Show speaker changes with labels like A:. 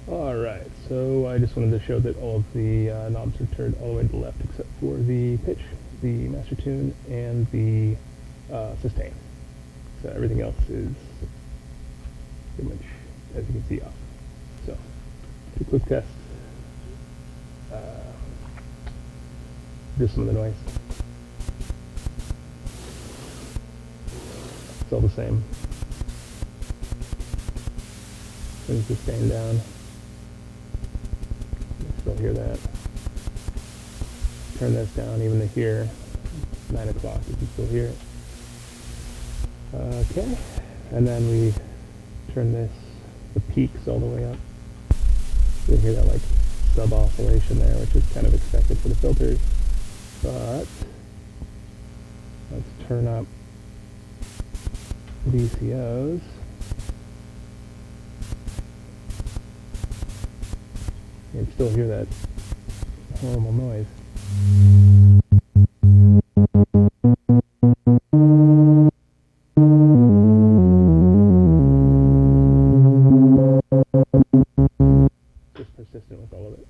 A: Alright, so I just wanted to show that all of the knobs are turned all the way to the left except for the pitch, the master tune, and the sustain. So everything else is pretty much, as you can see, off. So, do a quick test. Just some of the noise. It's all the same. Turn the sustain down. Still hear that. Turn this down even to here. 9 o'clock, you can still hear it. Okay, and then we turn the peaks all the way up. You hear that like sub-oscillation there, which is kind of expected for the filters. But let's turn up VCOs. You can still hear that horrible noise. Just persistent with all of it.